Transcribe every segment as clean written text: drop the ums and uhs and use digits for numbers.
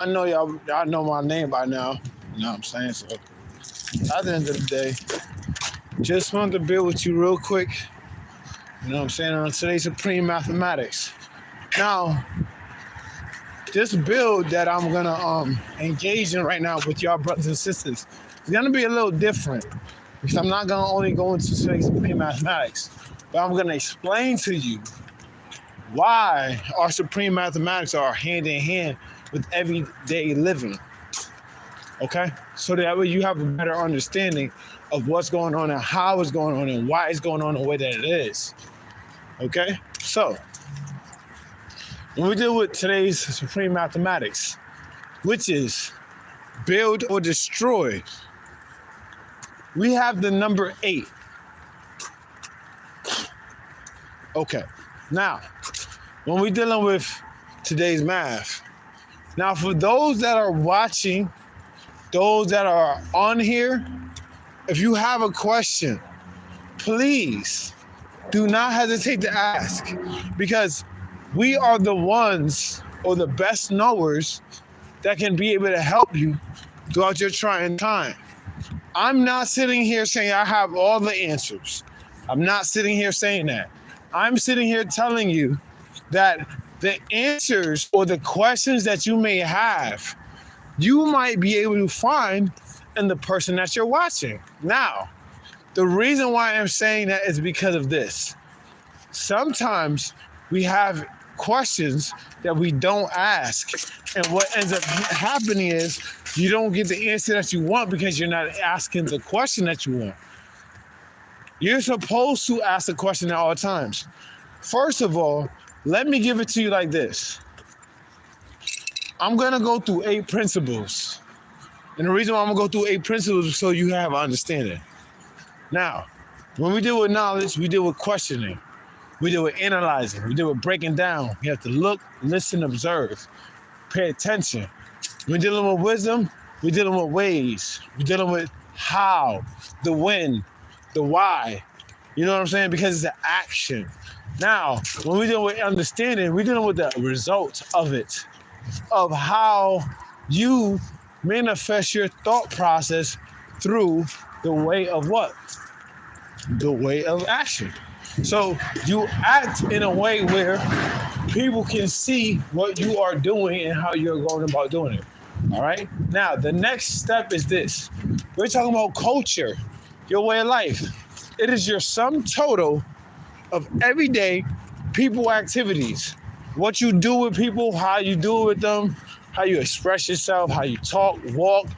I know y'all know my name by now. You know what I'm saying? So at the end of the day, just wanted to build with you real quick. You know what I'm saying? On today's Supreme Mathematics. Now, this build that I'm gonna engage in right now with y'all brothers and sisters is gonna be a little different because I'm not gonna only go into today's Supreme Mathematics, but I'm gonna explain to you why our Supreme Mathematics are hand in hand with everyday living. Okay? So that way you have a better understanding of what's going on and how it's going on and why it's going on the way that it is. Okay? So, when we deal with today's Supreme Mathematics, which is build or destroy, we have the number 8. Okay. Now, when we're dealing with today's math, now for those that are watching, those that are on here, if you have a question, please do not hesitate to ask, because we are the ones or the best knowers that can be able to help you throughout your trying time. I'm not sitting here saying I have all the answers. I'm not sitting here saying that. I'm sitting here telling you that the answers or the questions that you may have, you might be able to find in the person that you're watching. Now, the reason why I'm saying that is because of this. Sometimes we have questions that we don't ask, and what ends up happening is you don't get the answer that you want because you're not asking the question that you want. You're supposed to ask the question at all times. First of all, let me give it to you like this. I'm going to go through 8 principles. And the reason why I'm going to go through 8 principles is so you have an understanding. Now, when we deal with knowledge, we deal with questioning. We deal with analyzing. We deal with breaking down. You have to look, listen, observe, pay attention. We're dealing with wisdom. We're dealing with ways. We're dealing with how, the when, the why. You know what I'm saying? Because it's an action. Now, when we deal with understanding, we're dealing with the results of it, of how you manifest your thought process through the way of what? The way of action. So you act in a way where people can see what you are doing and how you're going about doing it. All right? Now, the next step is this. We're talking about culture, your way of life. It is your sum total of everyday people activities. What you do with people, how you do it with them, how you express yourself, how you talk, walk,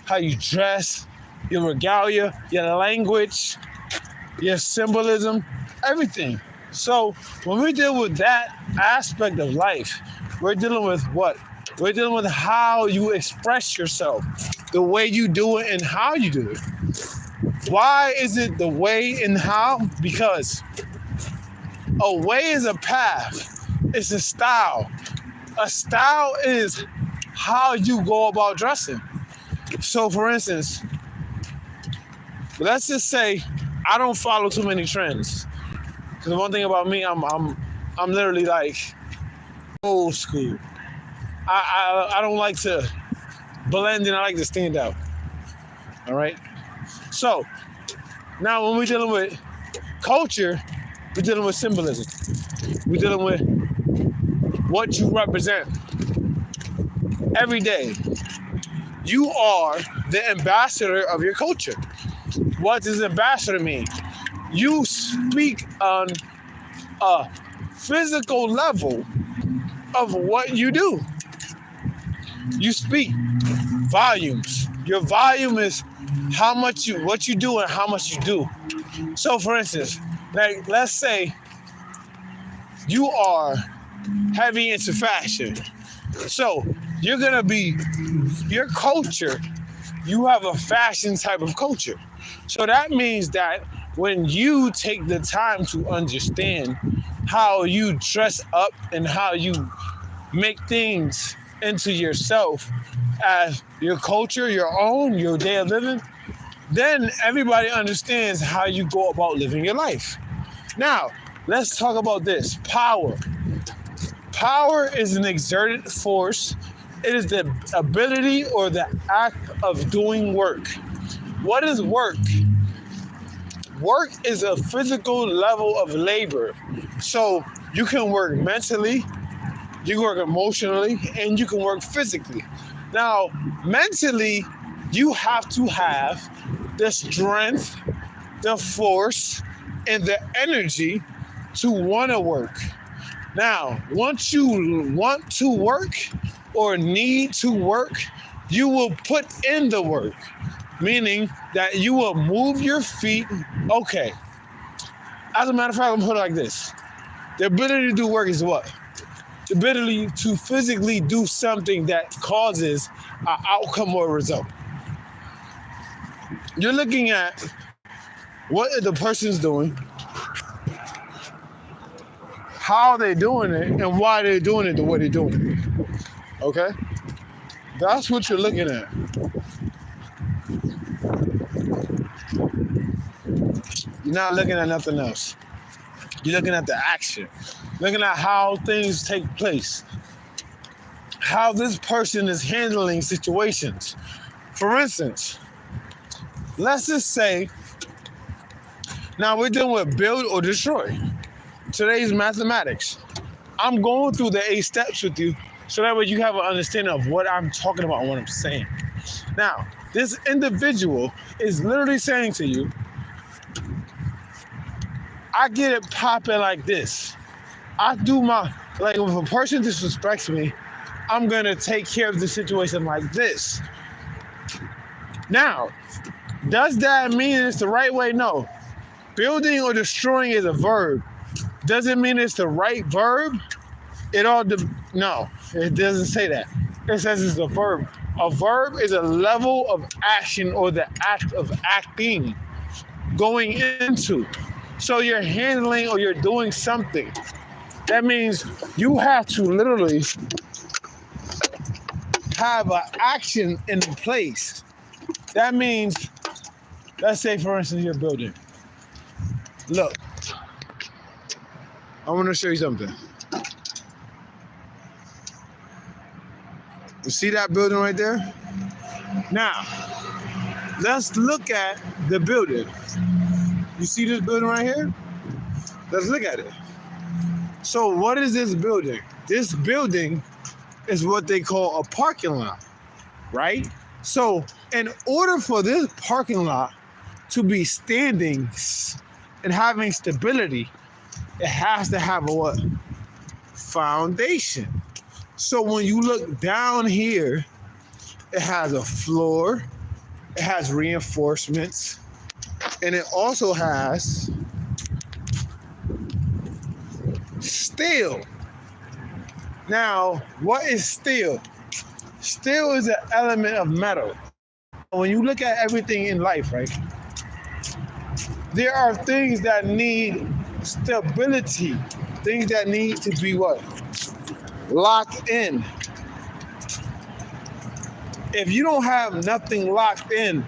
how you dress, your regalia, your language, your symbolism, everything. So when we deal with that aspect of life, we're dealing with what? We're dealing with how you express yourself, the way you do it and how you do it. Why is it the way and how? Because a way is a path. It's a style. A style is how you go about dressing. So for instance, let's just say I don't follow too many trends. Because one thing about me, I'm literally like old school. I don't like to blend in. I like to stand out. All right. So now when we're dealing with culture, we're dealing with symbolism. We're dealing with what you represent every day. You are the ambassador of your culture. What does ambassador mean? You speak on a physical level of what you do. You speak volumes. Your volume is what you do and how much you do. So for instance, like let's say you are heavy into fashion. So you're gonna be your culture, you have a fashion type of culture. So that means that when you take the time to understand how you dress up and how you make things into yourself as your culture, your own, your day of living, then everybody understands how you go about living your life. Now, let's talk about this. Power. Power is an exerted force It is the ability or the act of doing work. What is work? Work is a physical level of labor. So you can work mentally, you can work emotionally, and you can work physically. Now, mentally, you have to have the strength, the force, and the energy to want to work. Now, once you want to work or need to work, you will put in the work, meaning that you will move your feet. Okay. As a matter of fact, I'm going to put it like this. The ability to do work is what? The ability to physically do something that causes an outcome or a result. You're looking at what the person's doing, how they're doing it, and why they're doing it the way they're doing it. Okay? That's what you're looking at. You're not looking at nothing else. You're looking at the action. Looking at how things take place. How this person is handling situations. For instance, let's just say, now we're dealing with build or destroy. Today's mathematics. I'm going through the 8 steps with you so that way you have an understanding of what I'm talking about and what I'm saying. Now, this individual is literally saying to you, I get it popping like this. I do like if a person disrespects me, I'm going to take care of the situation like this. Now, does that mean it's the right way? No. Building or destroying is a verb. Does it mean it's the right verb? No, it doesn't say that. It says it's a verb. A verb is a level of action or the act of acting, going into. So you're handling or you're doing something. That means you have to literally have an action in place. That means, let's say for instance you're building. Look, I want to show you something. You see that building right there? Now, let's look at the building. You see this building right here? Let's look at it. So what is this building? This building is what they call a parking lot, right? So in order for this parking lot to be standing and having stability, it has to have a what? Foundation. So when you look down here, it has a floor, it has reinforcements, and it also has steel. Now, what is steel? Steel is an element of metal. When you look at everything in life, right? There are things that need stability, things that need to be what? Locked in. If you don't have nothing locked in,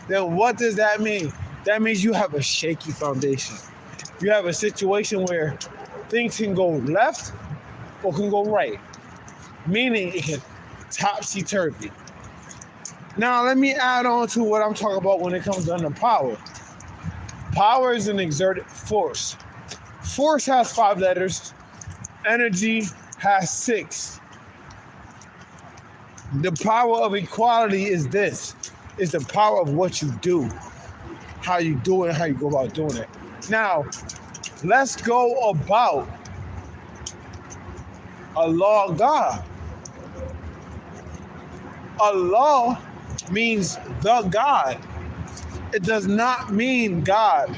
then what does that mean? That means you have a shaky foundation. You have a situation where things can go left or can go right, meaning it can topsy-turvy. Now, let me add on to what I'm talking about when it comes down to power. Power is an exerted force. Force has 5 letters. Energy has 6. The power of equality is this. It's the power of what you do, how you do it, how you go about doing it. Now, let's go about a law of God. A law means the God. It does not mean God.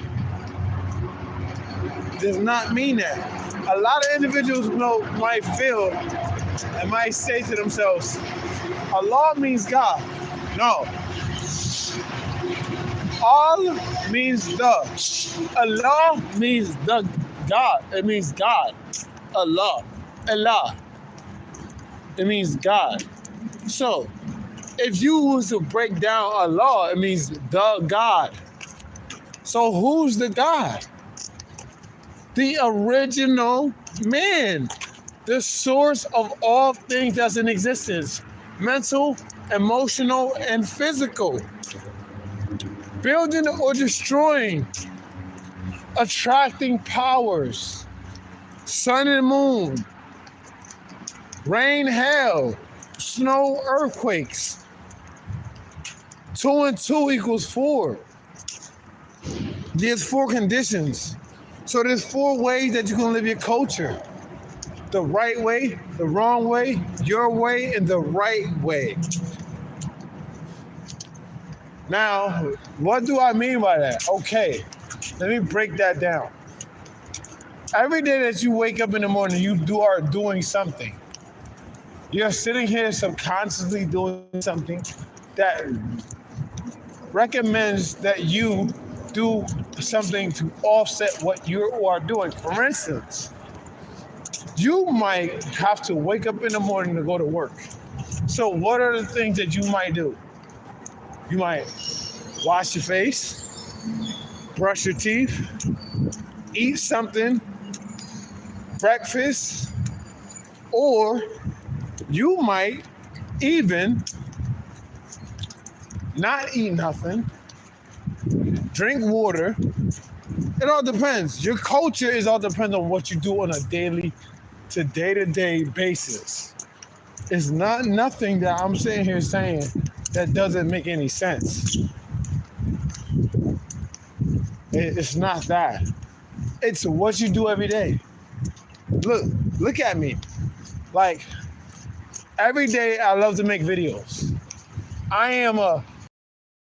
It does not mean that. A lot of individuals might feel and might say to themselves, Allah means God. No. All means the. Allah means the God. It means God. Allah. It means God. So, if you was to break down Allah, it means the God. So who's the God? The original man. The source of all things that's in existence. mental, emotional, and physical. Building or destroying, attracting powers, sun and moon, rain, hail, snow, earthquakes. 2 and 2 equals 4. There's 4 conditions. So there's 4 ways that you can live your culture. The right way, the wrong way, your way, and the right way. Now, what do I mean by that? Okay, let me break that down. Every day that you wake up in the morning, you are doing something. You're sitting here subconsciously doing something that recommends that you do something to offset what you are doing. For instance, you might have to wake up in the morning to go to work. So what are the things that you might do? You might wash your face, brush your teeth, eat something, breakfast, or you might even not eat nothing, drink water. It all depends. Your culture is all depends on what you do on a daily to day-to-day basis. It's not nothing that I'm sitting here saying that doesn't make any sense. It's not that. It's what you do every day. Look at me. Like, every day I love to make videos. I am a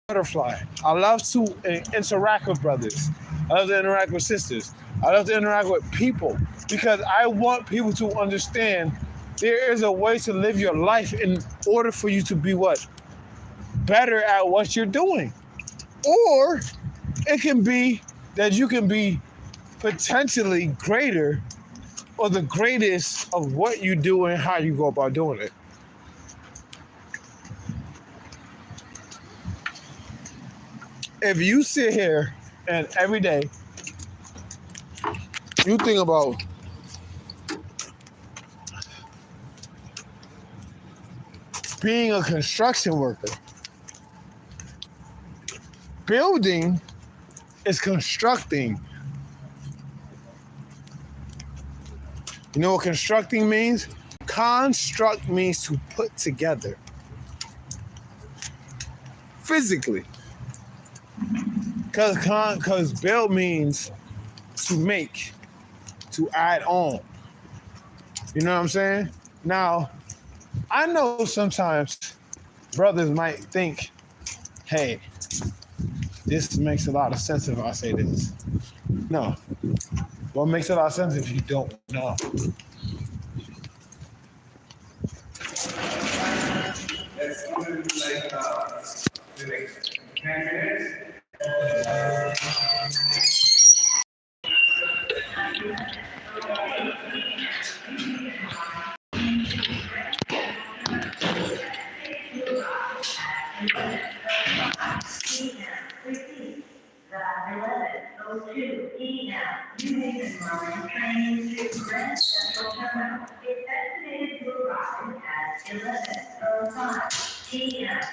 butterfly. I love to interact with brothers. I love to interact with sisters. I love to interact with people because I want people to understand there is a way to live your life in order for you to be what? Better at what you're doing. Or it can be that you can be potentially greater or the greatest of what you do and how you go about doing it. If you sit here and every day you think about being a construction worker, building is constructing. You know what constructing means? Construct means to put together physically. Because build means to make, to add on. You know what I'm saying? Now, I know sometimes brothers might think, hey, this makes a lot of sense if I say this. No. What makes a lot of sense if you don't know? Let's do it like the next 10 minutes. Train to Grand Central Terminal. It's estimated to arrive at 11:05 p.m.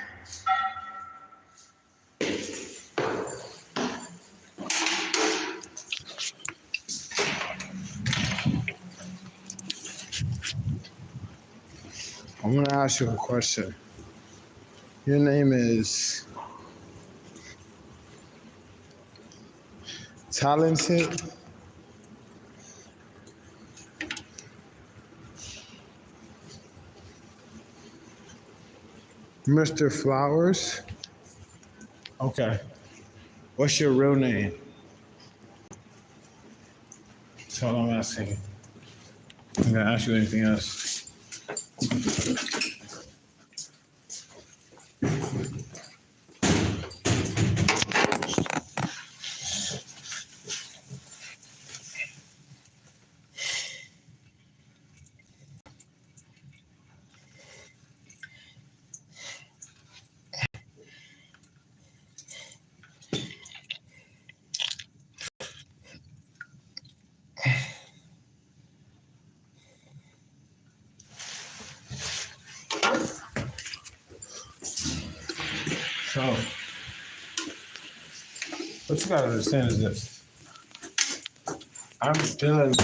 I'm going to ask you a question. Your name is Talented? Mr. Flowers? Okay. What's your real name? That's all I'm asking. I'm going to ask you anything else. So, what you gotta understand is this. I'm dealing.